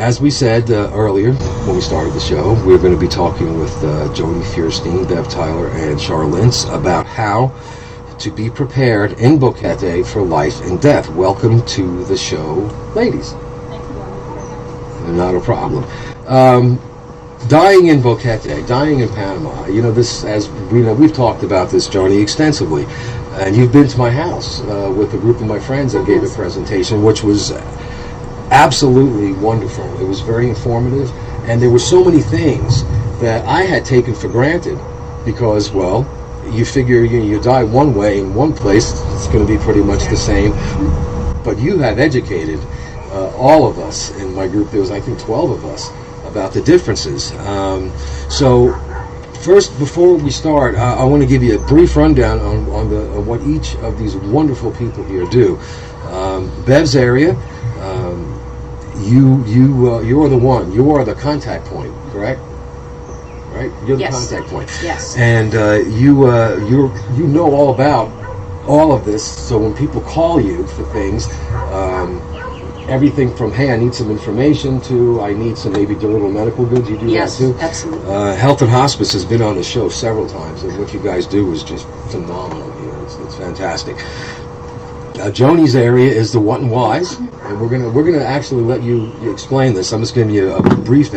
as we said earlier when we started the show, we're going to be talking with Joni Fierstein, Bev Tyler, and Char Lintz about how to be prepared in Boquete for life and death. Welcome to the show, ladies. Not a problem. Dying in Boquete, dying in Panama. You know, this, as we know, we've talked about this, Joni, extensively. And you've been to my house with a group of my friends that gave a presentation, which was absolutely wonderful. It was very informative, and there were so many things that I had taken for granted because, well, you figure you die one way in one place, it's going to be pretty much the same. But you have educated all of us in my group. There was, I think, 12 of us about the differences. So first, before we start, I want to give you a brief rundown on what each of these wonderful people here do. Bev's area, you are the one. You are the contact point, correct? Right? You're the contact point. Yes. And you know all about all of this. So when people call you for things, everything from, hey, I need some information, to I need some maybe little medical goods, you do that too? Yes, absolutely. Health and Hospice has been on the show several times, and what you guys do is just phenomenal here. It's fantastic. Joni's area is the what and whys, and we're gonna actually let you explain this. I'm just giving you a brief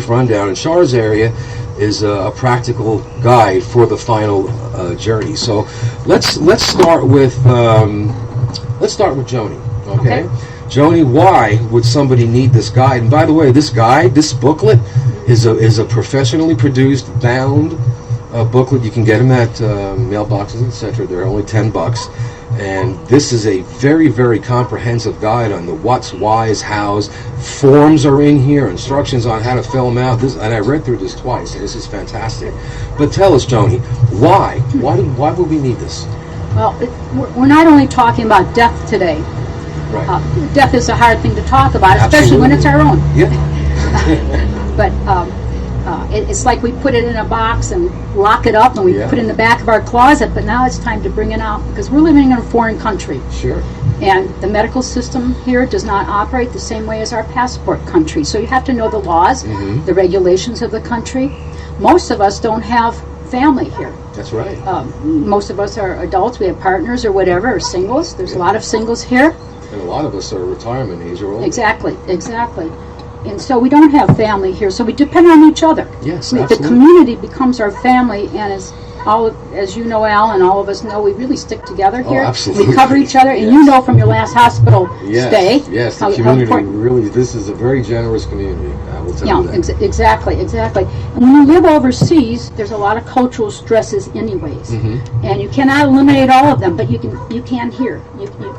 rundown. And Char's area is a practical guide for the final journey. So let's start with Joni. Okay. Joni, why would somebody need this guide? And by the way, this guide, this booklet, is a professionally produced, bound booklet. You can get them at mailboxes, etc. They're only $10. And this is a very, very comprehensive guide on the what's, whys, hows. Forms are in here, instructions on how to fill them out. And I read through this twice, and this is fantastic. But tell us, Joni, why? Why would we need this? Well, we're not only talking about death today. Right. Death is a hard thing to talk about, especially when it's our own. Yeah. But it's like we put it in a box and lock it up, and we put it in the back of our closet, but now it's time to bring it out because we're living in a foreign country. Sure. And the medical system here does not operate the same way as our passport country. So you have to know the laws, the regulations of the country. Most of us don't have family here. That's right. Most of us are adults. We have partners or whatever, or singles. There's a lot of singles here. And a lot of us are retirement age or older. Exactly. And so we don't have family here, so we depend on each other. Yes, absolutely. The community becomes our family, and as you know, Al, and all of us know, we really stick together here. Oh, absolutely. We cover each other, and you know from your last hospital stay. Yes, the community really, this is a very generous community, I will tell you that. Exactly. And when you live overseas, there's a lot of cultural stresses anyways. And you cannot eliminate all of them, but you can here.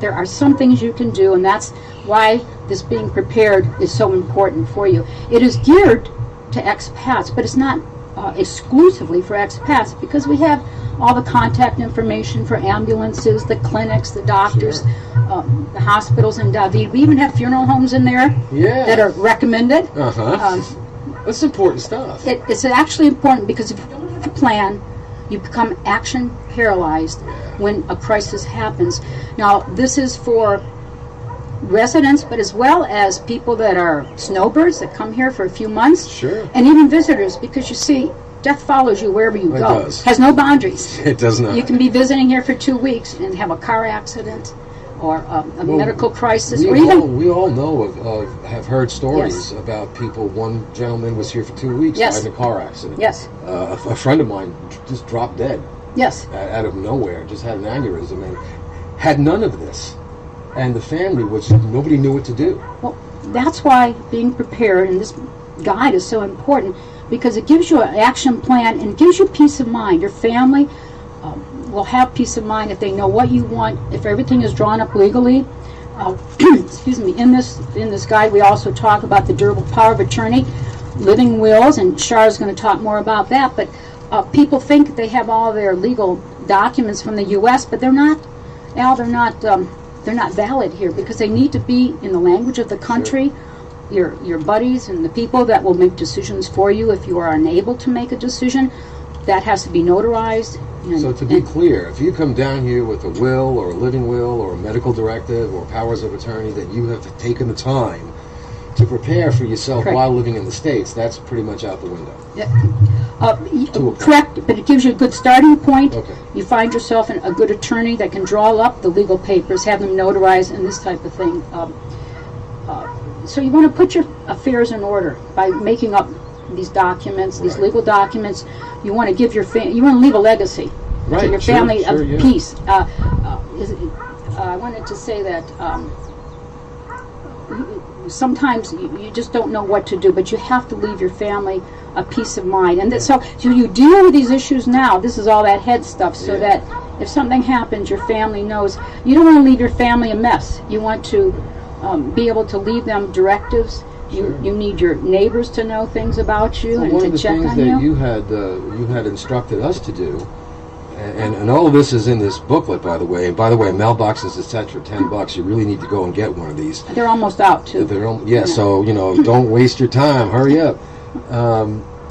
There are some things you can do, and that's why this being prepared is so important for you. It is geared to expats, but it's not exclusively for expats, because we have all the contact information for ambulances, the clinics, the doctors, the hospitals in David. We even have funeral homes in there that are recommended. That's important stuff. It's actually important because if you don't have a plan, you become action paralyzed when a crisis happens. Now, this is for residents, but as well as people that are snowbirds that come here for a few months. Sure. And even visitors, because you see, death follows you wherever you go. It does. Has no boundaries. It does not. You can be visiting here for 2 weeks and have a car accident or a medical crisis. We all know have heard stories about people. One gentleman was here for 2 weeks, died in a car accident. Yes. A friend of mine just dropped dead. Yes. Out of nowhere, just had an aneurysm and had none of this. And the family, which nobody knew what to do. Well, that's why being prepared, and this guide is so important, because it gives you an action plan and it gives you peace of mind. Your family will have peace of mind if they know what you want, if everything is drawn up legally. Excuse me. In this guide, we also talk about the durable power of attorney, living wills, and Char is going to talk more about that. But people think they have all their legal documents from the U.S., but they're not. Al, they're not valid here because they need to be in the language of the country. Sure. Your buddies and the people that will make decisions for you if you are unable to make a decision, that has to be notarized. So to be clear, if you come down here with a will or a living will or a medical directive or powers of attorney that you have taken the time to to prepare for yourself Correct. while living in the States, that's pretty much out the window. Correct, but it gives you a good starting point. Okay. You find yourself a good attorney that can draw up the legal papers, have them notarized, and this type of thing. So you want to put your affairs in order by making up these documents, these Right. legal documents. You want to give you want to leave a legacy to Right, your sure, family sure, of yeah. peace. I wanted to say that sometimes you just don't know what to do, but you have to leave your family a peace of mind. And so you deal with these issues now. This is all that head stuff, so that if something happens, your family knows. You don't want to leave your family a mess. You want to be able to leave them directives. You need your neighbors to know things about you and one to of the check things on that you. you had instructed us to do, and all of this is in this booklet, by the way. And by the way, mailboxes, etc., $10. You really need to go and get one of these. They're almost out too. So don't waste your time. Hurry up.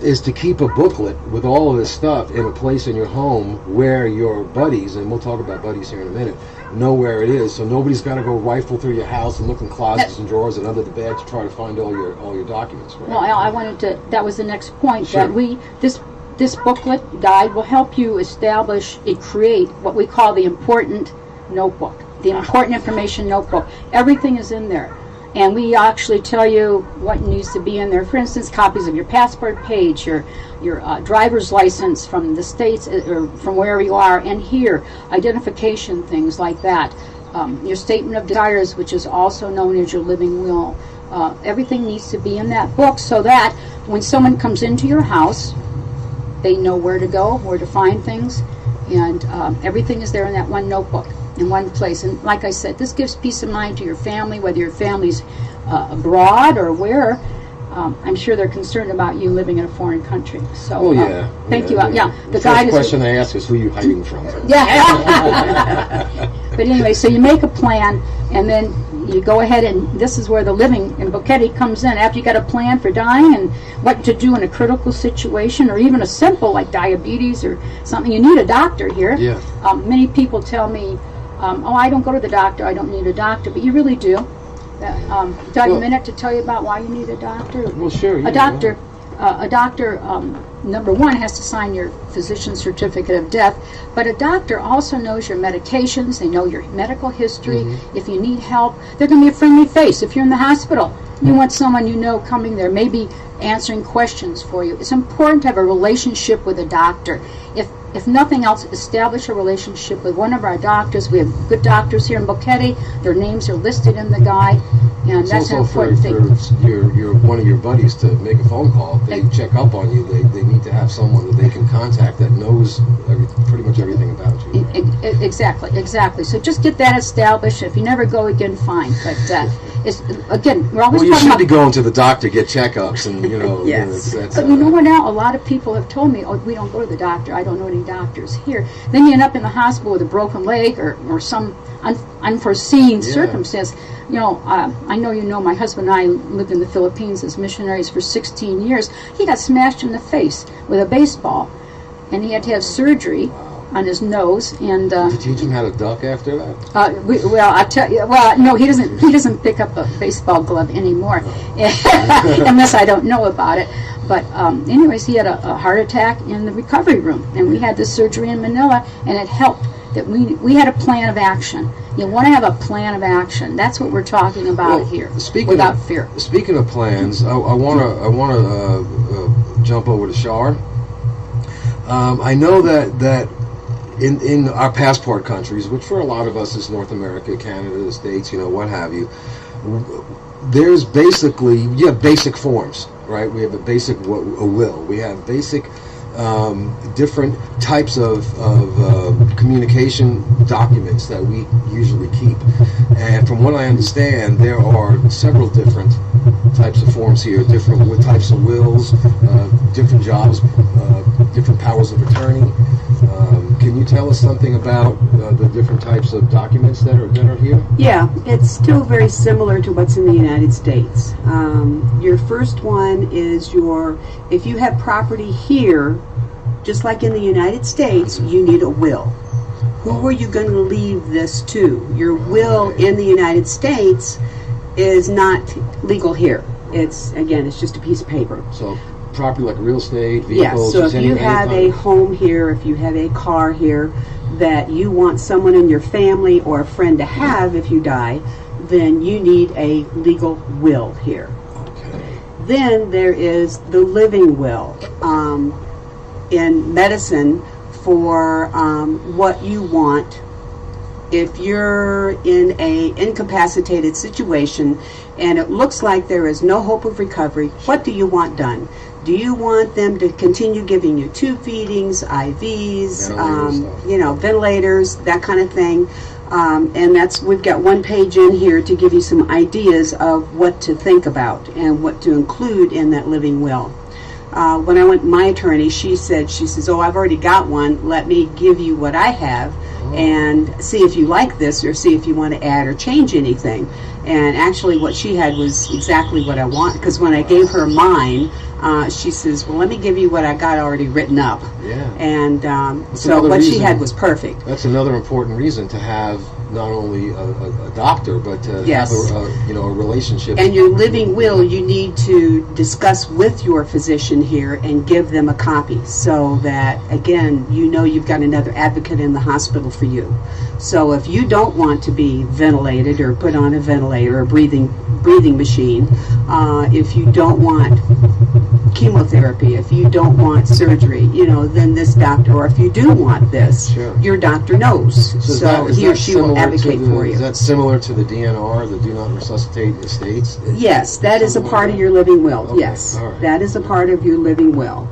Is to keep a booklet with all of this stuff in a place in your home where your buddies, and we'll talk about buddies here in a minute, know where it is, so nobody's got to go rifle through your house and look in closets and drawers and under the bed to try to find all your documents. Right? Well, I wanted to. That was the next point. Sure. That this booklet guide will help you create what we call the important notebook, the important information notebook. Everything is in there. And we actually tell you what needs to be in there. For instance, copies of your passport page, your driver's license from the States or from wherever you are, and here, identification, things like that. Your statement of desires, which is also known as your living will. Everything needs to be in that book so that when someone comes into your house, they know where to go, where to find things, and everything is there in that one notebook. In one place. And like I said, this gives peace of mind to your family, whether your family's abroad or where. I'm sure they're concerned about you living in a foreign country. So, thank you. The first question I ask is, who are you hiding from? Yeah. But anyway, so you make a plan, and then you go ahead, and this is where the living in Boquete comes in. After you got a plan for dying and what to do in a critical situation, or even a simple like diabetes or something, you need a doctor here. Yeah. Many people tell me, I don't go to the doctor, I don't need a doctor, but you really do. Do I have a minute to tell you about why you need a doctor? Well, sure. A doctor, number one, has to sign your physician's certificate of death, but a doctor also knows your medications, they know your medical history. Mm-hmm. If you need help, they're going to be a friendly face. If you're in the hospital, you want someone you know coming there, maybe answering questions for you. It's important to have a relationship with a doctor. If nothing else, establish a relationship with one of our doctors. We have good doctors here in Boquete. Their names are listed in the guide, and that's an important thing. For your one of your buddies to make a phone call, if they check up on you, they need to have someone that they can contact that knows pretty much everything about you. Exactly. So just get that established. If you never go again, fine. But again, we're always you talking should about be going to the doctor, get checkups, and Yes. But you know what now? A lot of people have told me, we don't go to the doctor. I don't know any doctors here. Then you end up in the hospital with a broken leg or some unforeseen circumstance. I know my husband and I lived in the Philippines as missionaries for 16 years. He got smashed in the face with a baseball, and he had to have surgery on his nose. And did you teach him how to duck after that? I tell you, no, he doesn't pick up a baseball glove anymore, unless I don't know about it. But anyways, he had a heart attack in the recovery room, and we had this surgery in Manila, and it helped that we had a plan of action. You want to have a plan of action. That's what we're talking about here, without fear. Speaking of plans, I want to jump over to Shar. I know that in our passport countries, which for a lot of us is North America, Canada, the States, what have you, there's you have basic forms, right? We have a will. We have basic different types of communication documents that we usually keep. And from what I understand, there are several different types of forms here, different types of wills, different jobs, different powers of attorney. Can you tell us something about the different types of documents that are here? Yeah, it's still very similar to what's in the United States. Your first one is if you have property here, just like in the United States, you need a will. Who are you going to leave this to? Your will in the United States is not legal here. It's just a piece of paper. So property like real estate, Yes, vehicles. so if just you any have kind a of- home here, if you have a car here that you want someone in your family or a friend to have if you die, then you need a legal will here. Okay. Then there is the living will. In medicine, for what you want, if you're in a incapacitated situation and it looks like there is no hope of recovery, what do you want done? Do you want them to continue giving you tube feedings, IVs, ventilators, that kind of thing? And we've got one page in here to give you some ideas of what to think about and what to include in that living will. When I went to my attorney, she says, oh, I've already got one. Let me give you what I have and see if you like this or see if you want to add or change anything. And actually what she had was exactly what I want, because when I gave her mine, she says, well, let me give you what I got already written up. Yeah. And so what she had was perfect. That's another important reason to have not only a doctor, but to Yes. have a relationship. And your living will, you need to discuss with your physician here and give them a copy so that, again, you know you've got another advocate in the hospital for you. So if you don't want to be ventilated or put on a ventilator or breathing machine, if you don't want chemotherapy, if you don't want surgery, then this doctor, or if you do want this, Sure. your doctor knows. So he or she will advocate for you. Is that similar to the DNR, the Do Not Resuscitate Estates? Yes, that is a Something part like of that? your living will. Okay, Yes, all right. that is a part of your living will.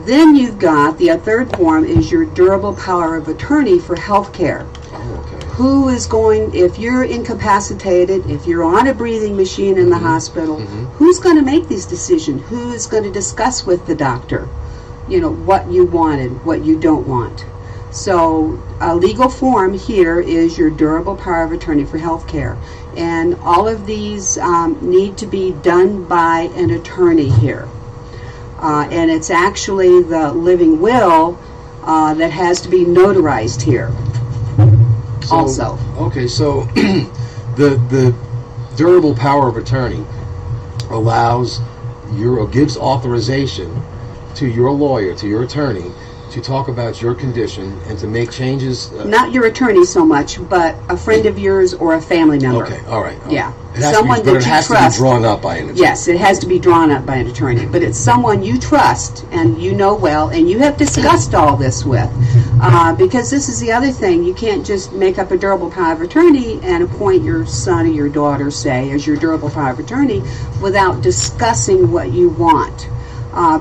Then you've got the third form is your durable power of attorney for health care. Oh, okay. Who is going, if you're incapacitated, if you're on a breathing machine in the hospital, who's going to make these decisions? Who is going to discuss with the doctor, what you wanted, what you don't want? So a legal form here is your durable power of attorney for health care. And all of these need to be done by an attorney here. And it's actually the living will that has to be notarized here. Also. Okay, so the durable power of attorney gives authorization to your lawyer, to your attorney, to talk about your condition and to make changes. Not your attorney so much, but a friend of yours or a family member. Okay, all right. Yeah. It has Someone to be, but that it you has trust. to be drawn up by an attorney. Yes, it has to be drawn up by an attorney, but it's someone you trust and you know well and you have discussed all this with. Because this is the other thing, you can't just make up a durable power of attorney and appoint your son or your daughter, say, as your durable power of attorney without discussing what you want.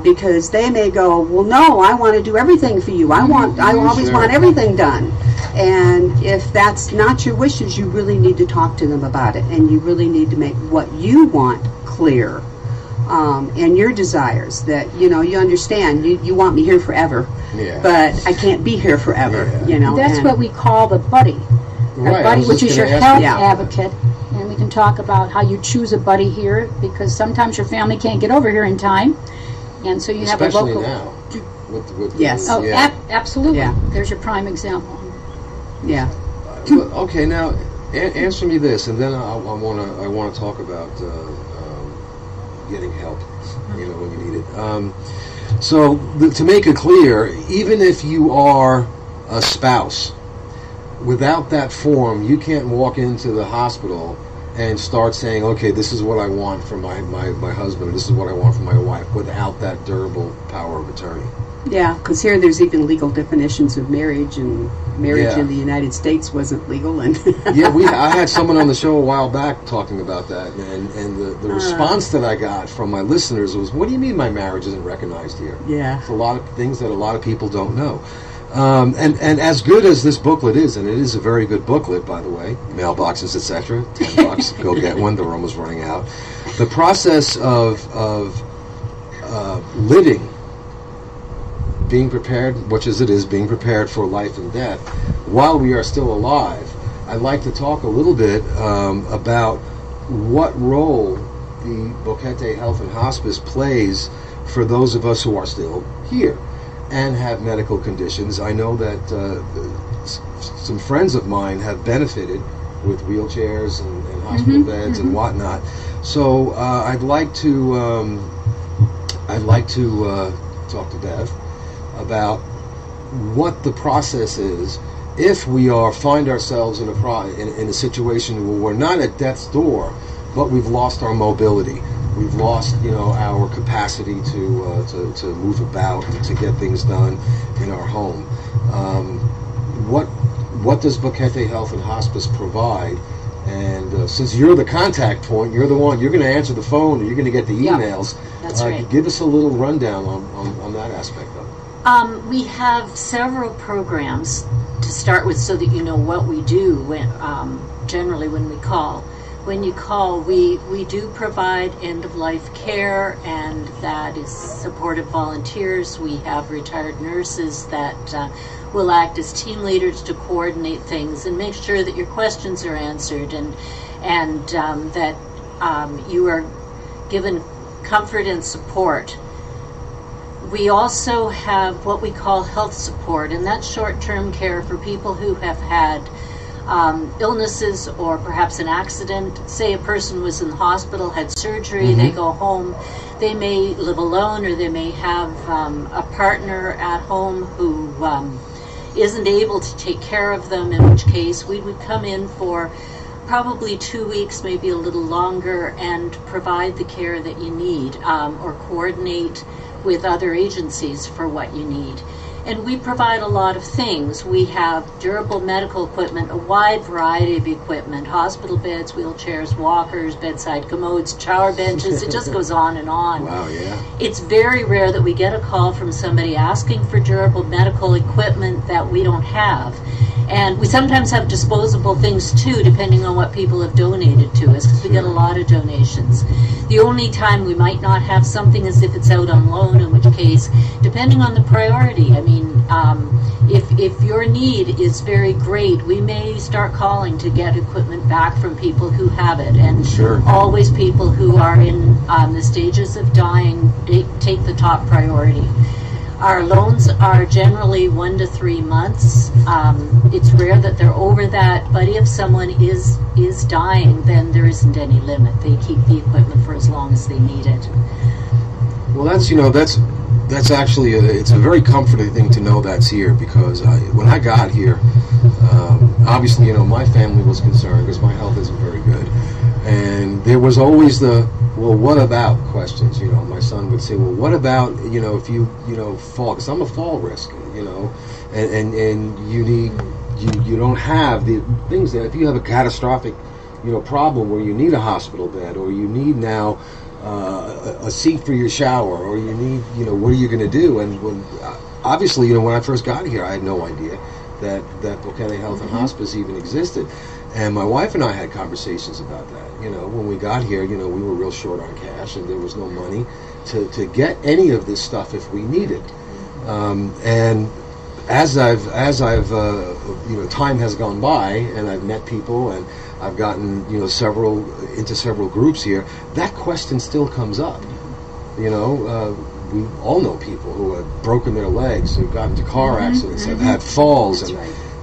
Because they may go, well, no, I want to do everything for you. I always Sure. want everything done. And if that's not your wishes, you really need to talk to them about it, and you really need to make what you want clear, and your desires. That you understand. You want me here forever, Yeah. but I can't be here forever. Yeah. That's and what we call the buddy. Right, A I buddy, was which just is your gonna health ask you about that. advocate. And we can talk about how you choose a buddy here, because sometimes your family can't get over here in time. And so you have a Especially local. now. With Yes. Oh, yeah. absolutely. Yeah. There's your prime example. yeah. But, okay, now answer me this, and then I want to talk about getting help. When you need it. So to make it clear, even if you are a spouse, without that form, you can't walk into the hospital and start saying, okay, this is what I want from my husband, or this is what I want from my wife, without that durable power of attorney. Yeah, because here there's even legal definitions of marriage, and marriage Yeah. in the United States wasn't legal. And Yeah, I had someone on the show a while back talking about that, and the response that I got from my listeners was, what do you mean my marriage isn't recognized here? yeah, It's a lot of things that a lot of people don't know. And as good as this booklet is, and it is a very good booklet, by the way, mailboxes, etc., $10, go get one, they're almost running out. The process of living, being prepared, which as it is, being prepared for life and death, while we are still alive, I'd like to talk a little bit about what role the Boquete Health and Hospice plays for those of us who are still here and have medical conditions. I know that some friends of mine have benefited with wheelchairs and hospital beds and whatnot. So I'd like to talk to Bev about what the process is if we find ourselves in a situation where we're not at death's door, but we've lost our mobility. We've lost, our capacity to move about and to get things done in our home. What does Boquete Health and Hospice provide? And since you're the contact point, you're the one, you're going to answer the phone, or you're going to get the emails. That's right. Give us a little rundown on that aspect of it. We have several programs to start with so that you know what we do generally when we call. When you call, we do provide end-of-life care, and that is supportive volunteers. We have retired nurses that will act as team leaders to coordinate things and make sure that your questions are answered and that you are given comfort and support. We also have what we call health support, and that's short-term care for people who have had illnesses or perhaps an accident. Say a person was in the hospital, had surgery, they go home. They may live alone, or they may have a partner at home who isn't able to take care of them, in which case we would come in for probably 2 weeks, maybe a little longer, and provide the care that you need, or coordinate with other agencies for what you need. And we provide a lot of things. We have durable medical equipment, a wide variety of equipment, hospital beds, wheelchairs, walkers, bedside commodes, shower benches, it just goes on and on. Wow, yeah. It's very rare that we get a call from somebody asking for durable medical equipment that we don't have. And we sometimes have disposable things too, depending on what people have donated to us, because we get a lot of donations. The only time we might not have something is if it's out on loan, in which case, depending on the priority, I mean, if your need is very great, we may start calling to get equipment back from people who have it. And always people who are in the stages of dying, they take the top priority. Our loans are generally 1 to 3 months. It's rare that they're over that, but if someone is dying, then there isn't any limit. They keep the equipment for as long as they need it. Well, that's actually it's a very comforting thing to know that's here, because when I got here, obviously, my family was concerned because my health isn't very good, and there was always the well, what about questions. My son would say, well, what about if you fall, because I'm a fall risk, and you don't have the things that if you have a catastrophic problem where you need a hospital bed, or you need now a seat for your shower, or you need what are you going to do? And obviously when I first got here, I had no idea that Boquete Health and Hospice even existed. And my wife and I had conversations about that. When we got here, we were real short on cash, and there was no money to get any of this stuff if we needed. And as I've time has gone by, and I've met people, and I've gotten into several groups here, that question still comes up. We all know people who have broken their legs, who've gotten into car accidents, have had falls,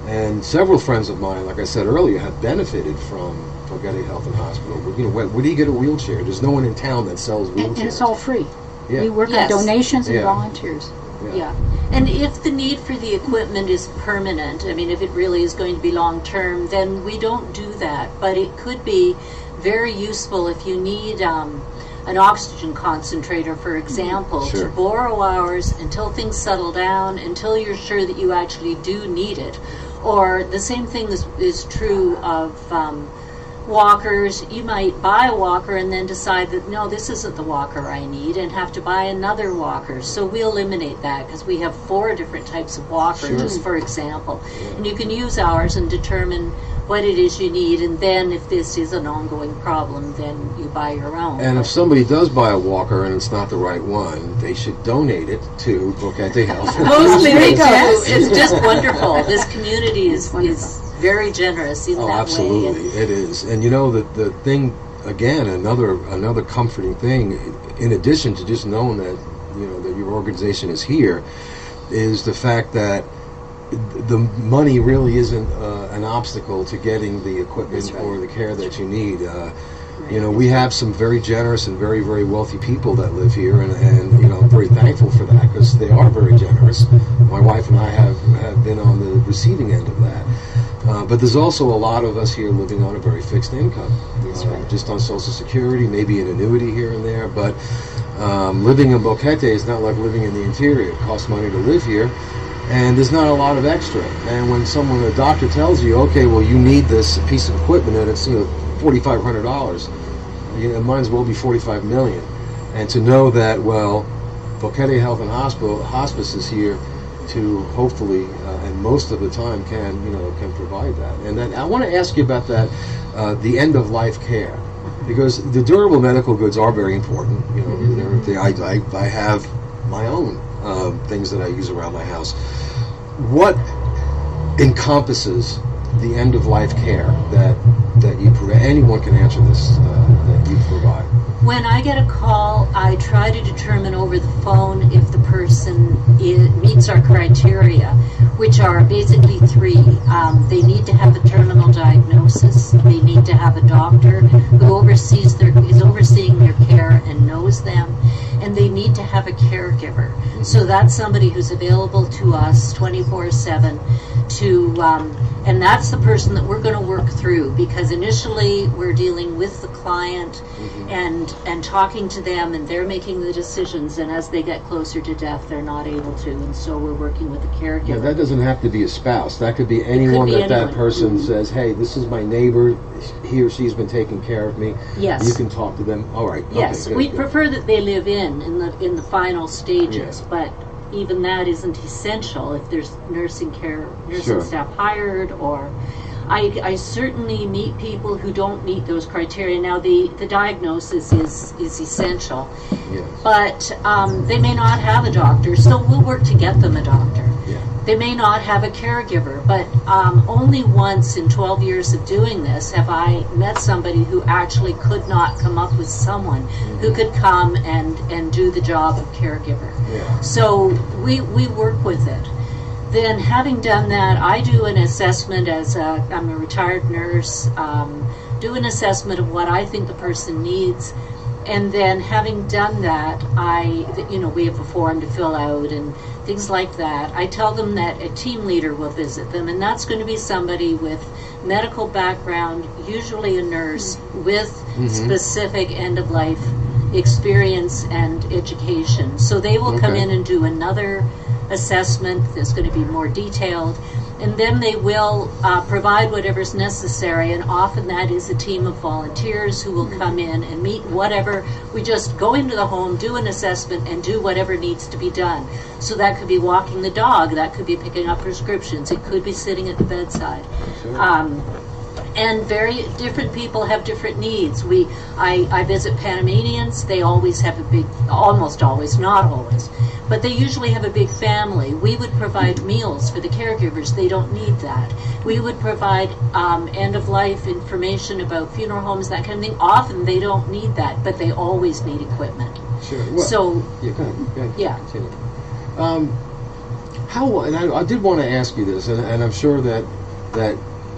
and several friends of mine, like I said earlier, have benefited from Boquete Health and Hospital. Where do you get a wheelchair? There's no one in town that sells wheelchairs. And it's all free. Yeah. We work on donations and volunteers. Yeah. And if the need for the equipment is permanent, I mean, if it really is going to be long-term, then we don't do that. But it could be very useful if you need an oxygen concentrator, for example, to borrow ours until things settle down, until you're sure that you actually do need it. Or the same thing is true of walkers. You might buy a walker and then decide that, no, this isn't the walker I need, and have to buy another walker. So we eliminate that, because we have 4 different types of walkers, just for example. And you can use ours and determine what it is you need, and then if this is an ongoing problem, then you buy your own. And if somebody does buy a walker and it's not the right one, they should donate it to Boquete Health. Mostly they do. It's just wonderful. This community is very generous in that way. Absolutely, it is. And the thing, again, another comforting thing, in addition to just knowing that that your organization is here, is the fact that the money really isn't an obstacle to getting the equipment or the care that you need. You know, we have some very generous and very, very wealthy people that live here, and you know, I'm very thankful for that because they are very generous. My wife and I have been on the receiving end of that. But there's also a lot of us here living on a very fixed income. That's right. Just on Social Security, maybe an annuity here and there, but living in Boquete is not like living in the interior. It costs money to live here, and there's not a lot of extra. And when a doctor tells you, okay, well, you need this piece of equipment, and it's, you know, $4,500, you know, it might as well be $45 million. And to know that, well, Boquete Health and Hospice is here to hopefully, and most of the time can provide that. And then I want to ask you about that, the end of life care, because the durable medical goods are very important. You know, I have my own things that I use around my house. What encompasses the end of life care that you provide? Anyone can answer this, that you provide. When I get a call, I try to determine over the phone if the person meets our criteria, which are basically three. They need to have a terminal diagnosis. They need to have a doctor who is overseeing their care and knows them. And they need to have a caregiver. So that's somebody who's available to us 24/7 and that's the person that we're going to work through, because initially we're dealing with the client and talking to them, and they're making the decisions, and as they get closer to death they're not able to, and so we're working with the caregiver. Yeah, that doesn't have to be a spouse. That could be anyone that person says, hey, this is my neighbor, he or she's been taking care of me. Yes. You can talk to them. All right. Yes, okay, we prefer that they live in the final stages, Yeah. but even that isn't essential if there's nursing Sure. staff hired, or I certainly meet people who don't meet those criteria. Now the diagnosis is essential, Yes. but they may not have a doctor, so we'll work to get them a doctor. Yeah. They may not have a caregiver, but only once in 12 years of doing this have I met somebody who actually could not come up with someone who could come and do the job of caregiver. Yeah. So we work with it. Then having done that, I do an assessment I'm a retired nurse, do an assessment of what I think the person needs. And then having done that, we have a form to fill out and things like that. I tell them that a team leader will visit them, and that's going to be somebody with medical background, usually a nurse, with specific end-of-life experience and education. So they will come in and do another assessment that's going to be more detailed, and then they will provide whatever's necessary, and often that is a team of volunteers who will come in and meet whatever. We just go into the home, do an assessment, and do whatever needs to be done. So that could be walking the dog, that could be picking up prescriptions, it could be sitting at the bedside. Sure. And very different people have different needs. I visit Panamanians. They always have almost always, not always, but they usually have a big family. We would provide meals for the caregivers. They don't need that. We would provide end-of-life information about funeral homes, that kind of thing. Often they don't need that, but they always need equipment. Sure. Well, So, yeah, go ahead. yeah. Continue. And I did want to ask you this, and I'm sure that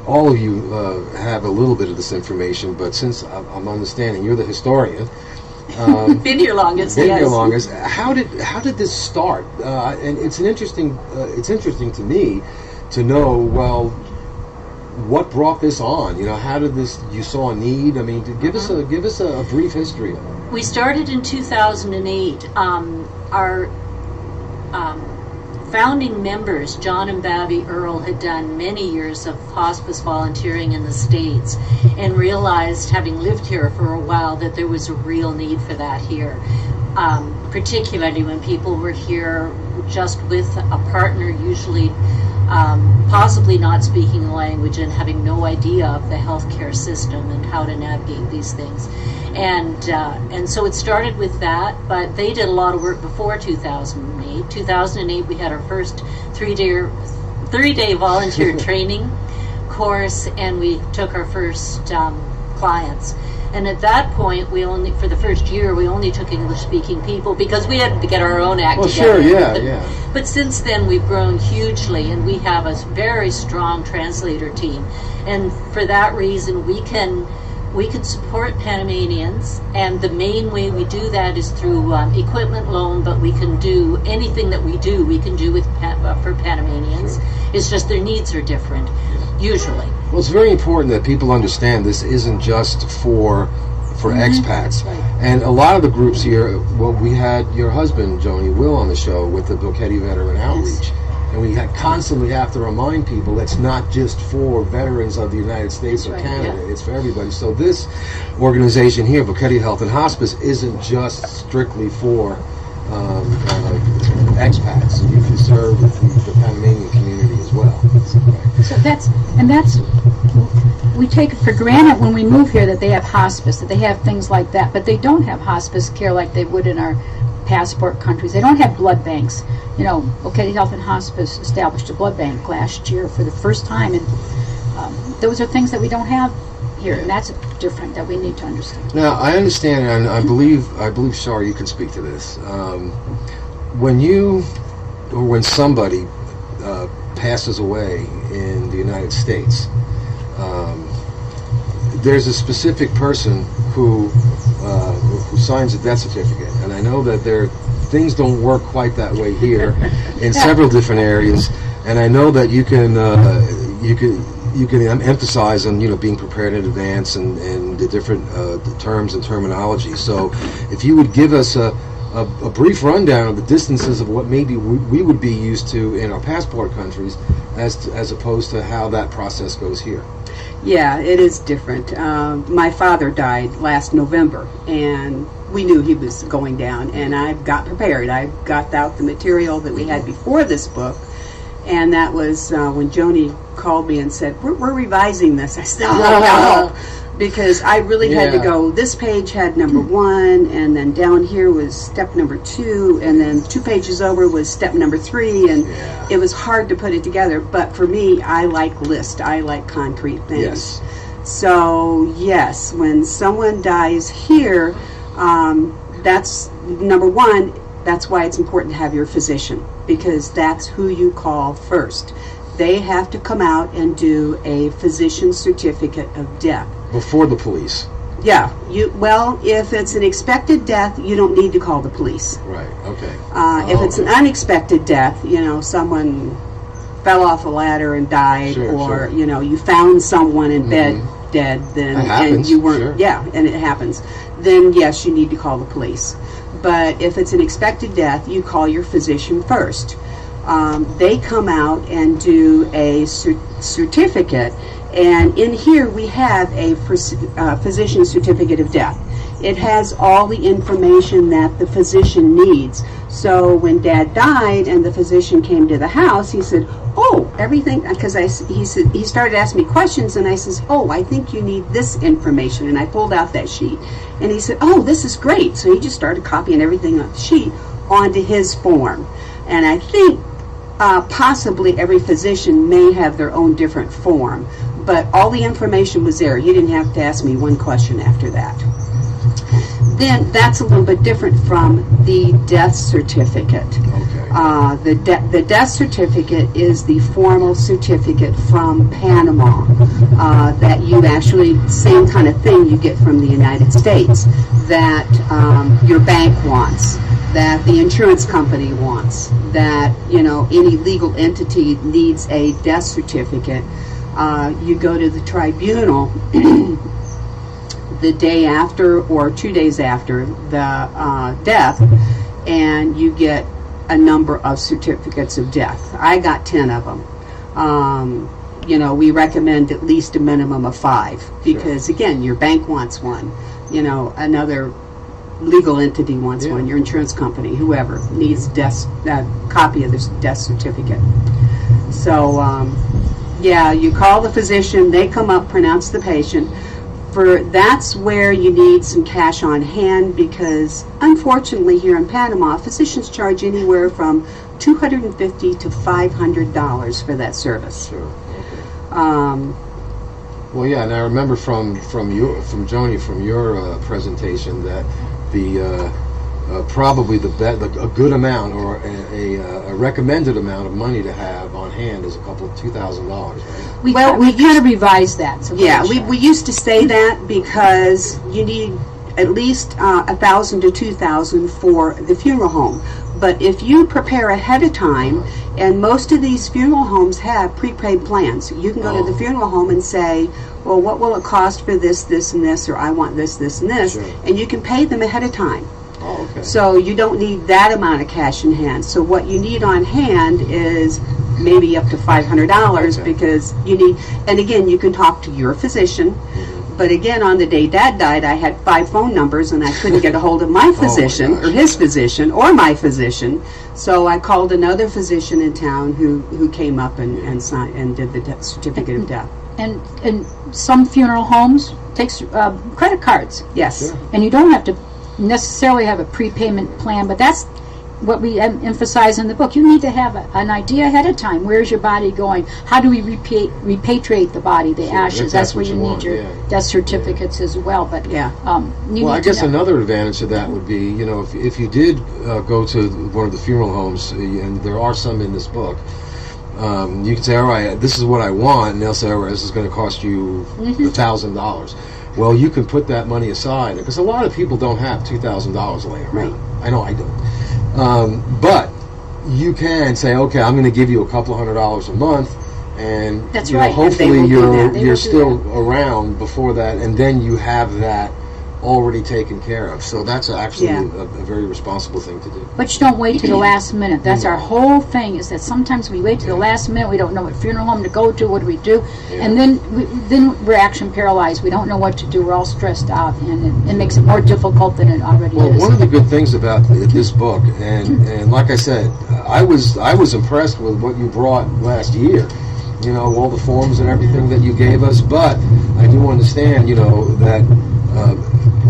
all of you have a little bit of this information, but since I'm understanding you're the historian, Been here longest, been yes. here longest. How did this start? And it's interesting to me to know, well, what brought this on? You know, how did this? You saw a need. I mean, give us a brief history of it. We started in 2008. Our founding members, John and Babby Earl, had done many years of hospice volunteering in the States and realized, having lived here for a while, that there was a real need for that here. Particularly when people were here just with a partner, usually possibly not speaking the language and having no idea of the healthcare system and how to navigate these things. And so it started with that, but they did a lot of work before 2008. 2008 we had our first three-day volunteer training course, and we took our first clients. And at that point, for the first year, we only took English-speaking people because we had to get our own act together. Sure, yeah. But since then, we've grown hugely, and we have a very strong translator team. And for that reason, we can we can support Panamanians, and the main way we do that is through equipment loan, but we can do anything that we do with for Panamanians. Sure. It's just their needs are different, usually. Well, it's very important that people understand this isn't just for expats. Right. And a lot of the groups here, well, we had your husband, Joni Will, on the show with the Boquete Veteran Outreach. And we constantly have to remind people it's not just for veterans of the United States or Right, Canada, it's for everybody. So this organization here, Boquete Health and Hospice, isn't just strictly for expats. You can serve the Panamanian community as well. So that's we take it for granted when we move here that they have hospice, that they have things like that, but they don't have hospice care like they would in our passport countries. They don't have blood banks. You know, Boquete Health and Hospice established a blood bank last year for the first time, and those are things that we don't have here, and that's different that we need to understand. Now, I understand, and I believe, Shar, you can speak to this. When somebody passes away in the United States, there's a specific person who signs a death certificate, and I know that things don't work quite that way here in several different areas, and I know that you can emphasize on being prepared in advance and the different terms and terminology. So if you would give us a brief rundown of the distances of what maybe we would be used to in our passport countries as opposed to how that process goes here. Yeah, it is different. My father died last November, and we knew he was going down, and I got prepared. I got out the material that we had before this book, and that was when Joni called me and said, we're revising this. I said, oh, no, because I really had to go, this page had number 1, and then down here was step number 2, and then 2 pages over was step number 3, and it was hard to put it together. But for me, I like lists. I like concrete things. Yes. So, yes, when someone dies here, that's number 1. That's why it's important to have your physician, because that's who you call first. They have to come out and do a physician certificate of death. Before the police. Yeah. If it's an expected death, you don't need to call the police. Right, okay. If it's an unexpected death, someone fell off a ladder and died, or you found someone in bed dead, then and you weren't, and it happens. Then yes, you need to call the police. But if it's an expected death, you call your physician first. They come out and do a certificate, and in here we have a physician certificate of death. It has all the information that the physician needs. So when Dad died and the physician came to the house, he said, oh, everything, because he started asking me questions, and I says, oh, I think you need this information, and I pulled out that sheet. And he said, oh, this is great. So he just started copying everything on the sheet onto his form. And I think possibly every physician may have their own different form, but all the information was there. He didn't have to ask me one question after that. Then that's a little bit different from the death certificate. Okay. The death certificate is the formal certificate from Panama that you actually, same kind of thing you get from the United States, that your bank wants, that the insurance company wants, that any legal entity needs a death certificate. You go to the tribunal the day after or 2 days after the death, and you get a number of certificates of death. I got 10 of them. We recommend at least a minimum of 5, because again, your bank wants one, another legal entity wants one, your insurance company, whoever needs a copy of this death certificate. So you call the physician, they come up, pronounce the patient. That's where you need some cash on hand, because unfortunately here in Panama, physicians charge anywhere from $250 to $500 for that service. Sure. Okay. Well, yeah, and I remember from Joni, from your presentation, that the probably a good amount or a recommended amount of money to have on hand is $2,000, right? We kind of revised that. So Yeah, we used to say that because you need at least $1,000 to $2,000 for the funeral home. But if you prepare ahead of time, and most of these funeral homes have prepaid plans, you can go to the funeral home and say, well, what will it cost for this, this, and this, or I want this, this, and this, Sure. and you can pay them ahead of time. Oh, okay. So you don't need that amount of cash in hand. So what you need on hand is maybe up to $500 Okay. because you need, and again, you can talk to your physician. But again, on the day Dad died, I had 5 phone numbers and I couldn't get a hold of my physician gosh. or his physician or my physician. So I called another physician in town who came up and signed and did the certificate of death. And some funeral homes takes credit cards, Yes. Sure. and you don't have to necessarily have a prepayment plan, but that's what we emphasize in the book. You need to have an idea ahead of time. Where's your body going? How do we repatriate the body, the Sure, ashes? if That's that's where what you you need want, your yeah. death certificates as well. But Yeah. you Well, need I guess to know. another advantage of that would be, you know, if you did go to one of the funeral homes, and there are some in this book, you can say, all right, this is what I want, and they'll say, all right, this is going to cost you $1,000. Well, you can put that money aside, because a lot of people don't have $2,000 laying around. Right. I know I don't. But you can say, okay, I'm going to give you $200 a month, and That's you know, right. And they hopefully will do that. They you're will do still around before that, and then you have that already taken care of. So that's actually Yeah. a very responsible thing to do. But you don't wait to the last minute. That's our whole thing, is that sometimes we wait to the last minute. We don't know what funeral home to go to. What do we do? Yeah. And then we're action paralyzed. We don't know what to do. We're all stressed out, and it makes it more difficult than it already Well, is. one of the good things about this book, and like I said, I was impressed with what you brought last year. You know, all the forms and everything that you gave us. But I do understand, you know, that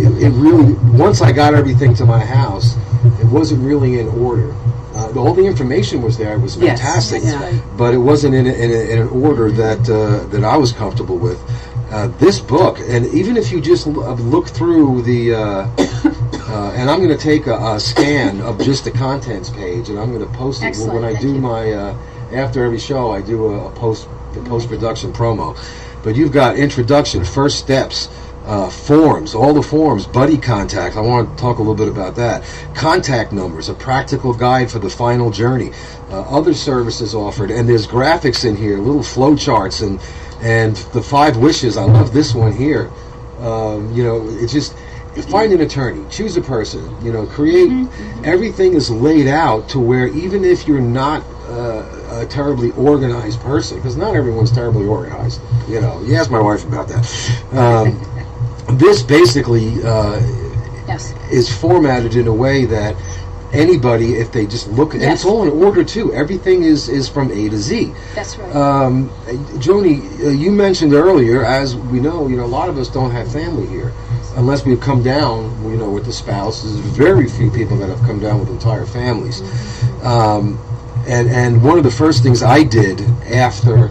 it really, once I got everything to my house, it wasn't really in order. All the information was there. It was Yes, fantastic, that's right. but it wasn't in an order that I was comfortable with. This book, and even if you just look through the, and I'm going to take a scan of just the contents page, and I'm going to post it Excellent, when I thank do you. my after every show. I do a post-production promo. But you've got introduction, first steps, forms, all the forms, buddy contact. I want to talk a little bit about that. Contact numbers, a practical guide for the final journey, other services offered, and there's graphics in here, little flow charts, and the 5 wishes. I love this one here. You know, it's just find an attorney, choose a person. You know, create. Everything is laid out to where even if you're not a terribly organized person, because not everyone's terribly organized. You know, you ask my wife about that. This basically Yes. is formatted in a way that anybody, if they just look, and it's Yes. all in order too. Everything is from A to Z. That's right. Joni, you mentioned earlier, as we know, a lot of us don't have family here, unless we've come down, with the spouse. There's very few people that have come down with entire families. And one of the first things I did after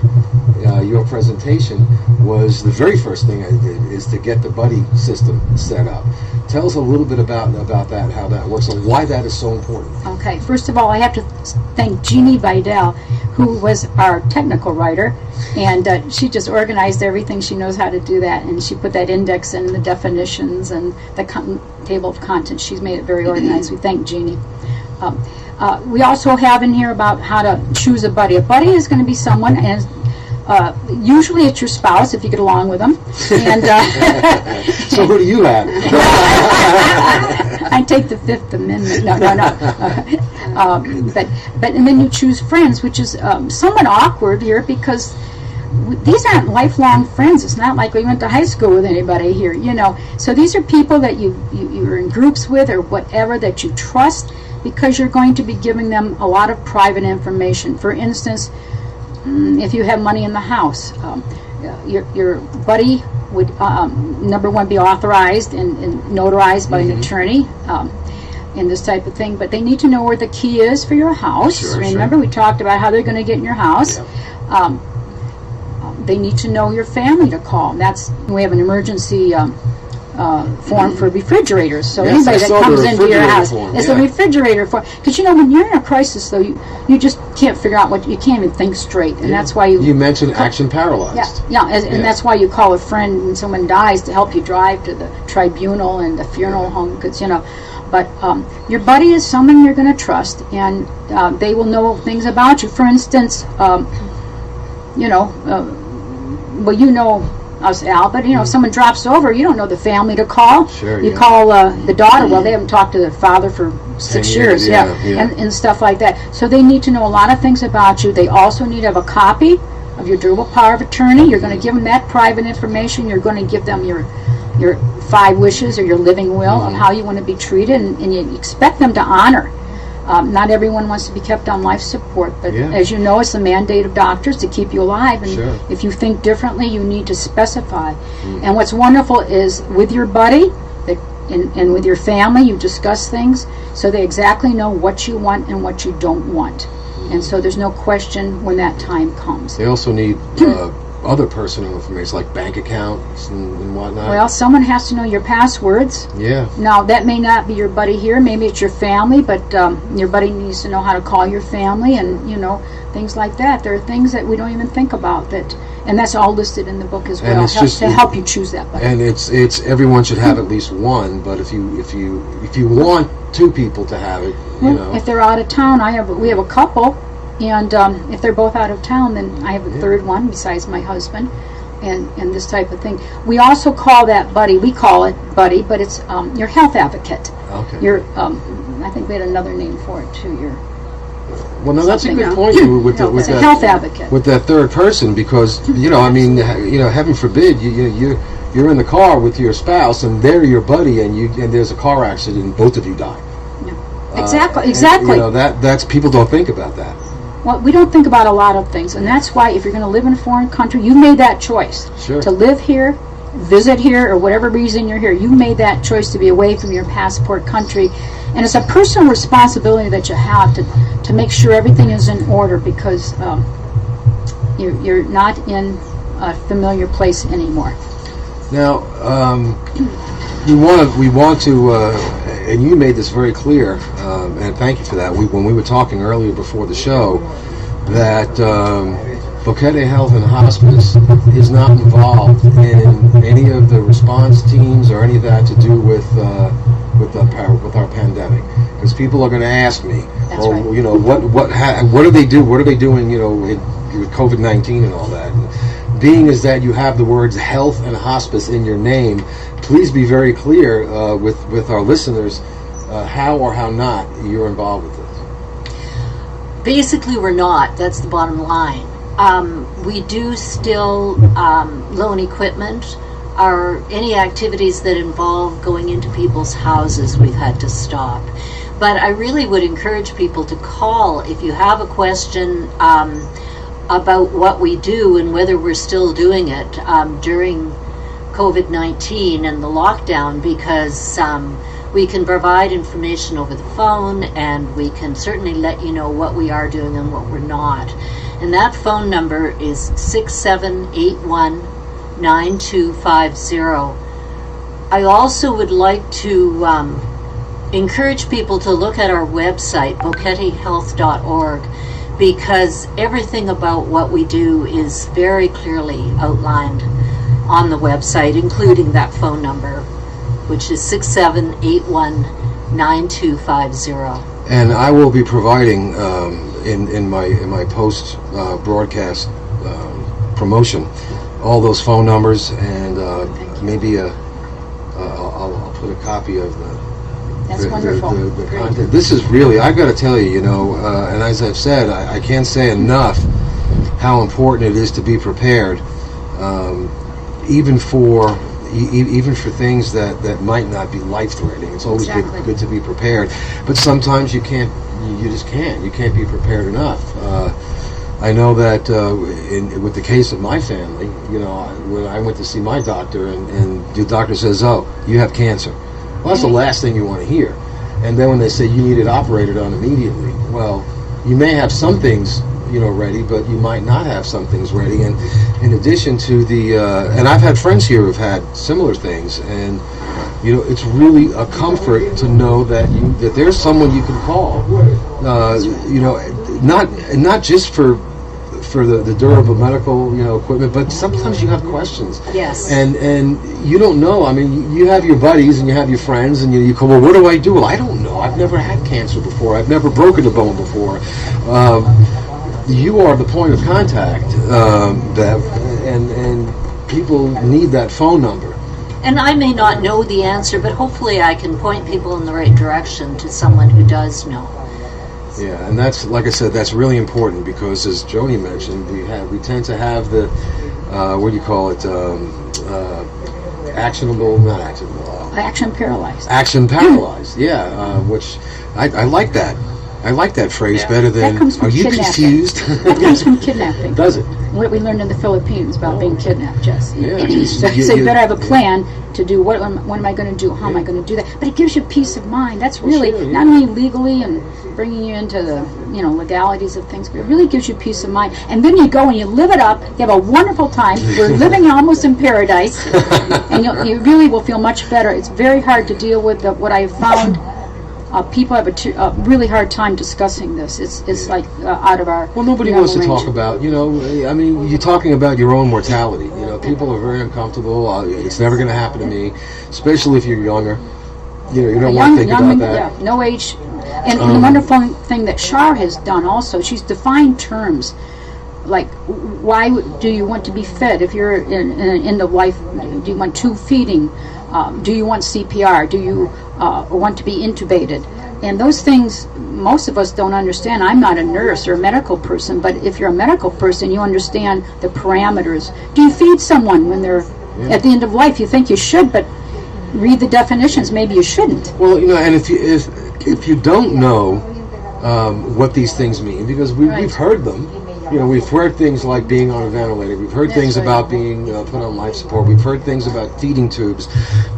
your presentation was, the very first thing I did is to get the buddy system set up. Tell us a little bit about that, how that works, and why that is so important. Okay, first of all, I have to thank Jeannie Vidal, who was our technical writer, and she just organized everything. She knows how to do that, and she put that index in, the definitions, and the table of contents. She's made it very organized. We thank Jeannie. We also have in here about how to choose a buddy. A buddy is going to be someone, and usually it's your spouse if you get along with them. And So who do you have? I take the Fifth Amendment. No. But and then you choose friends, which is somewhat awkward here because these aren't lifelong friends. It's not like we went to high school with anybody here, So these are people that you're in groups with or whatever, that you trust, because you're going to be giving them a lot of private information. For instance, if you have money in the house, your buddy would, number one, be authorized and notarized by an attorney in this type of thing. But they need to know where the key is for your house. Sure, Remember, we talked about how they're going to get in your house. Yeah. They need to know your family to call. We have an emergency form for refrigerators. So Yes, I anybody that saw the comes into your refrigerator house, form, it's yeah. the refrigerator form. Because when you're in a crisis, though, you just can't figure out you can't even think straight, and that's why You mentioned action paralyzed. and that's why you call a friend when someone dies to help you drive to the tribunal and the funeral home, because But your buddy is someone you're going to trust, and they will know things about you. For instance, well, you know us, Al, but if someone drops over, you don't know the family to call. Sure, you yeah. call the daughter. Well, they haven't talked to the father for 6 10 years, years, yeah. And stuff like that. So they need to know a lot of things about you. They also need to have a copy of your durable power of attorney. You're going to give them that private information. You're going to give them your 5 wishes or your living will of how you want to be treated, and you expect them to honor. Not everyone wants to be kept on life support, but as you know, it's the mandate of doctors to keep you alive, and Sure. if you think differently, you need to specify. And what's wonderful is with your buddy and with your family, you discuss things so they exactly know what you want and what you don't want. And so there's no question when that time comes. They also need other personal information like bank accounts and whatnot. Well, someone has to know your passwords. Yeah. Now, that may not be your buddy here, maybe it's your family, but your buddy needs to know how to call your family and, things like that. There are things that we don't even think about, and that's all listed in the book as And well, it's just- to help you choose that buddy. And it's everyone should have at least one, but if you want 2 people to have it, If they're out of town, we have a couple, and if they're both out of town, then I have a third one besides my husband, and this type of thing. We also call that buddy. We call it buddy, but it's your health advocate. Okay. Your I think we had another name for it too. Your Well, no, that's a something good else. point with it's a that health advocate. with that third person, because heaven forbid you're in the car with your spouse and they're your buddy, and there's a car accident and both of you die. Exactly. And, that's people don't think about that. Well, we don't think about a lot of things, and that's why if you're going to live in a foreign country, you made that choice. Sure. To live here, visit here, or whatever reason you're here. You made that choice to be away from your passport country, and it's a personal responsibility that you have to make sure everything is in order, because you're not in a familiar place anymore. Now, we want to, and you made this very clear, and thank you for that. When we were talking earlier before the show, that Boquete Health and Hospice is not involved in any of the response teams or any of that to do with our pandemic, because people are going to ask me, That's right. what do they do? What are they doing? With COVID-19 and all that. And being is that you have the words health and hospice in your name, please be very clear with our listeners how or how not you're involved with this. Basically, we're not. That's the bottom line. We do still loan equipment. Any activities that involve going into people's houses, we've had to stop. But I really would encourage people to call if you have a question about what we do and whether we're still doing it during COVID-19 and the lockdown, because we can provide information over the phone, and we can certainly let you know what we are doing and what we're not. And that phone number is 6781-9250. I also would like to encourage people to look at our website, boquetehealth.org, because everything about what we do is very clearly outlined on the website, including that phone number, which is 6781-9250. And I will be providing in my post broadcast promotion all those phone numbers, and maybe I'll put a copy of That's wonderful. the content. This is really, I've got to tell you, and as I've said, I can't say enough how important it is to be prepared, even for things that might not be life-threatening. It's always Exactly. good to be prepared, but sometimes you just can't be prepared enough. I know that with the case of my family, when I went to see my doctor, and the doctor says, "Oh, you have cancer." Well, that's the last thing you want to hear. And then when they say you need it operated on immediately, well, you may have some things ready, but you might not have some things ready. And in addition to and I've had friends here who've had similar things, and you know, it's really a comfort to know that there's someone you can call. You know, not just for the durable medical, you know, equipment, but sometimes you have questions. Yes. And you don't know. I mean, you have your buddies and you have your friends, and you go, well, what do I do? Well, I don't know. I've never had cancer before. I've never broken a bone before. You are the point of contact, and people need that phone number. And I may not know the answer, but hopefully I can point people in the right direction to someone who does know. Yeah, and that's, like I said, that's really important, because as Joni mentioned, we tend to have the what do you call it? Not actionable. Action paralyzed. Action paralyzed. Yeah, which I like that. I like that phrase better than. That comes from Are you kidnapping. confused? That comes from kidnapping. Does it? What we learned in the Philippines about being kidnapped, Jess. Yeah. So you better have a plan to do what am I going to do? How am I going to do that? But it gives you peace of mind. That's really sure, yeah. not only legally and bringing you into the legalities of things, but it really gives you peace of mind. And then you go and you live it up. You have a wonderful time. We're living almost in paradise, and you really will feel much better. It's very hard to deal with what I've found. People have a really hard time discussing this. It's like out of our. Well, nobody wants to range. talk about, I mean, you're talking about your own mortality. You know, people are very uncomfortable. It's never going to happen to me, especially if you're younger. You know, you don't want to think about that. Yeah, no age. And the wonderful thing that Shar has done also, she's defined terms. Like, why do you want to be fed if you're in end of life? Do you want tube feeding? Do you want CPR? Do you want to be intubated? And those things, most of us don't understand. I'm not a nurse or a medical person, but if you're a medical person, you understand the parameters. Do you feed someone when they're at the end of life? You think you should, but read the definitions. Maybe you shouldn't. Well, and if you don't know what these things mean, because we've heard them. We've heard things like being on a ventilator. We've heard things about being put on life support. We've heard things about feeding tubes.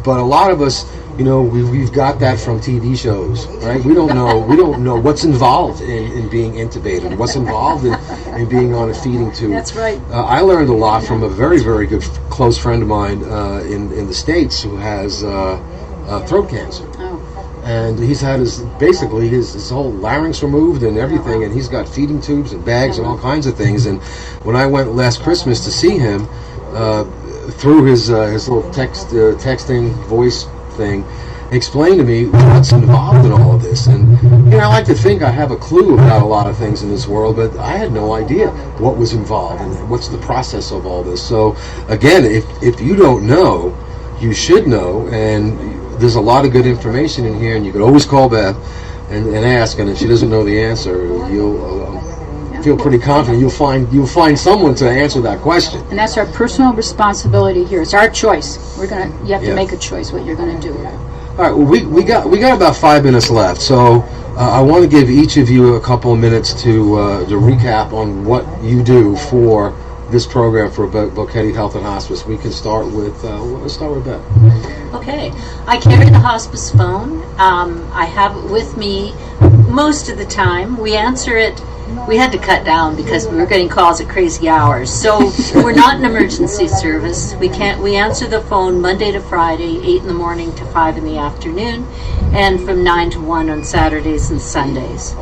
But a lot of us, we've got that from TV shows, right? We don't know what's involved in being intubated, what's involved in being on a feeding tube. That's right. I learned a lot from a very, very good close friend of mine in the States who has throat cancer. Oh. And he's had his whole larynx removed and everything, and he's got feeding tubes and bags and all kinds of things. And when I went last Christmas to see him, through his little texting voice thing, explained to me what's involved in all of this. And I like to think I have a clue about a lot of things in this world, but I had no idea what was involved and what's the process of all this. So again, if you don't know, you should know, and there's a lot of good information in here, and you can always call Beth and ask, and if she doesn't know the answer, you'll feel pretty confident you'll find someone to answer that question. And that's our personal responsibility here. It's our choice. You have to make a choice what you're going to do. All right, well, we got about 5 minutes left, so I want to give each of you a couple of minutes to recap on what you do for this program for Boquete Health and Hospice. We can start with let's start with Beth. Okay, I carry the hospice phone. I have it with me most of the time. We answer it. We had to cut down because we were getting calls at crazy hours. So we're not an emergency service. We answer the phone Monday to Friday, 8 in the morning to 5 in the afternoon, and from 9 to 1 on Saturdays and Sundays.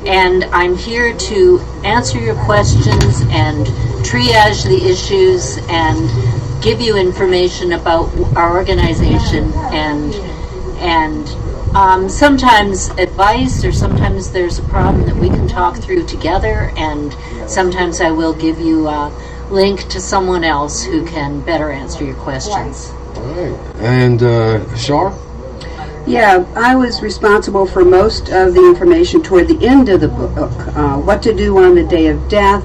And I'm here to answer your questions and triage the issues and give you information about our organization and sometimes advice, or sometimes there's a problem that we can talk through together, and sometimes I will give you a link to someone else who can better answer your questions. All right. And Shar? Yeah, I was responsible for most of the information toward the end of the book. What to do on the day of death,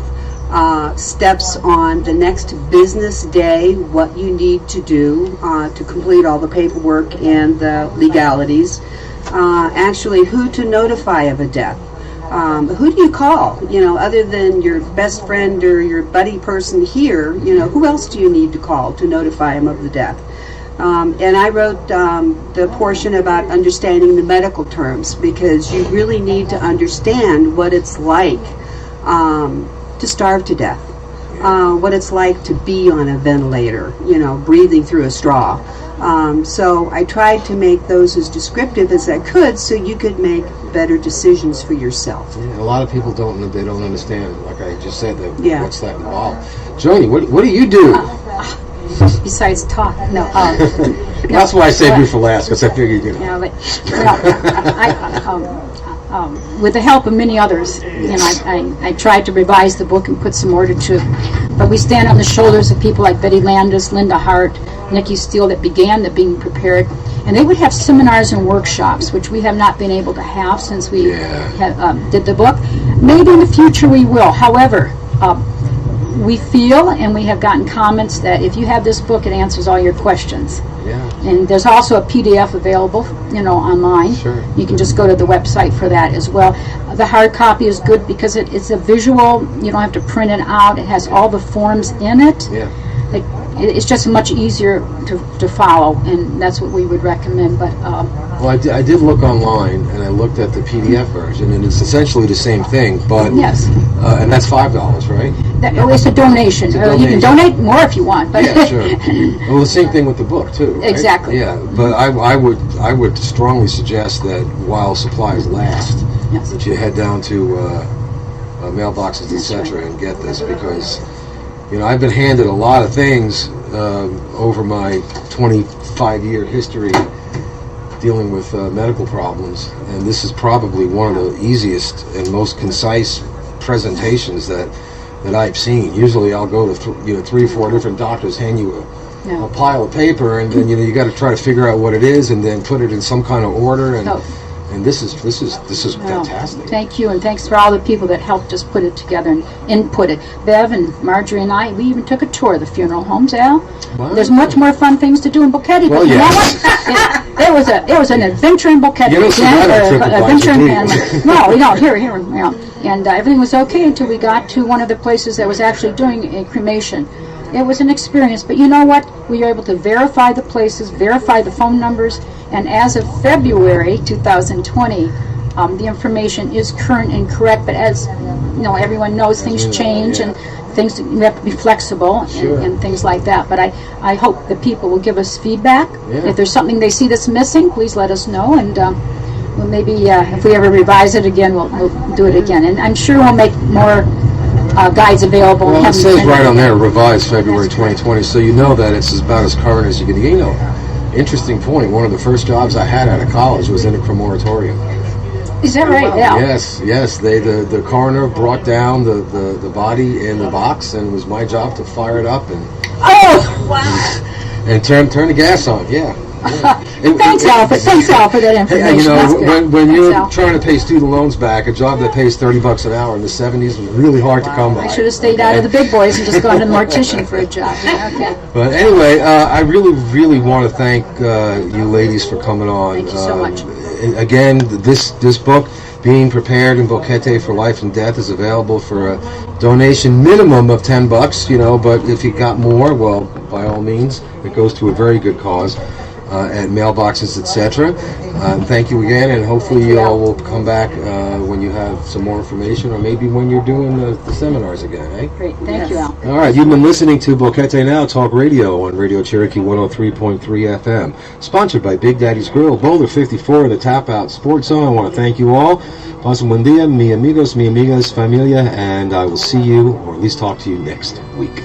steps on the next business day, what you need to do to complete all the paperwork and the legalities. Actually, who to notify of a death. Who do you call? Other than your best friend or your buddy person here, who else do you need to call to notify them of the death? And I wrote the portion about understanding the medical terms, because you really need to understand what it's like to starve to death, what it's like to be on a ventilator, breathing through a straw, So I tried to make those as descriptive as I could so you could make better decisions for yourself. Yeah, a lot of people they don't understand, like I just said, Yeah. what's that involved. Joni, what do you do? Besides talk, no. That's why I saved you for last, because I figured, you know. Yeah, but with the help of many others, I tried to revise the book and put some order to it. But we stand on the shoulders of people like Betty Landis, Linda Hart, Nikki Steele, that began the Being Prepared. And they would have seminars and workshops, which we have not been able to have since we did the book. Maybe in the future we will. However, we feel, and we have gotten comments, that if you have this book, it answers all your questions. Yeah. And there's also a PDF available, online. Sure. You can just go to the website for that as well. The hard copy is good because it's a visual. You don't have to print it out. It has all the forms in it. Yeah. It's just much easier to follow, and that's what we would recommend. But Well, I did look online, and I looked at the PDF version, and it's essentially the same thing, but yes, and that's $5, right? It's a donation. It's a You can donation. donate more if you want. But Yeah, sure. Well, the same thing with the book too, right? Exactly. Yeah, but I would strongly suggest that while supplies last, Yes. that you head down to mailboxes, That's etc., and get this, because I've been handed a lot of things over my 25-year history dealing with medical problems, and this is probably one of the easiest and most concise presentations that I've seen. Usually I'll go to 3 or 4 different doctors, hand you a pile of paper, and then you got to try to figure out what it is and then put it in some kind of order, and this is fantastic. Thank you, and thanks for all the people that helped us put it together and input it. Bev and Marjorie and I, we even took a tour of the funeral homes, Al. Wow. There's much more fun things to do in Boquete, Well, but you know yes. what? It was an adventure in Boquete. You don't see that on adventure in TripAdvisor, Panama. No, here. And everything was okay until we got to one of the places that was actually doing a cremation. It was an experience, but you know what? We were able to verify the places, verify the phone numbers, and as of February 2020, the information is current and correct, but as everyone knows, things change, and things, you have to be flexible and things like that. But I hope that people will give us feedback. Yeah. If there's something they see that's missing, please let us know, and well, maybe if we ever revise it again, we'll do it again. And I'm sure we'll make more guides available. Well, it says right on there, revised February That's correct. 2020, so you know that it's about as current as you can get. Interesting point, one of the first jobs I had out of college was in a crematorium. Is that right? Yeah. Yes, the coroner brought down the body in the box, and it was my job to fire it up and and turn the gas on. Thanks, Al, for that information. That's good. when Thanks, you're Al. trying to pay student loans back, a job that pays $30 an hour in the 70s was really hard to come by. I should have stayed out of the big boys and just gone to the mortician for a job. Yeah, okay. But anyway, I really want to thank you ladies for coming on. Thank you so much. Again, this book, Being Prepared in Boquete for Life and Death, is available for a donation minimum of $10. But if you got more, well, by all means, it goes to a very good cause. At mailboxes, etc. Thank you again, and hopefully you all will come back when you have some more information, or maybe when you're doing the seminars again, eh? Great. Thank you, Al. All right, you've been listening to Boquete Now Talk Radio on Radio Cherokee 103.3 FM, sponsored by Big Daddy's Grill, Boulder 54, the Tap Out Sports Zone. I want to thank you all. Pasen buen día, mi amigos, mi amigas, familia, and I will see you, or at least talk to you next week.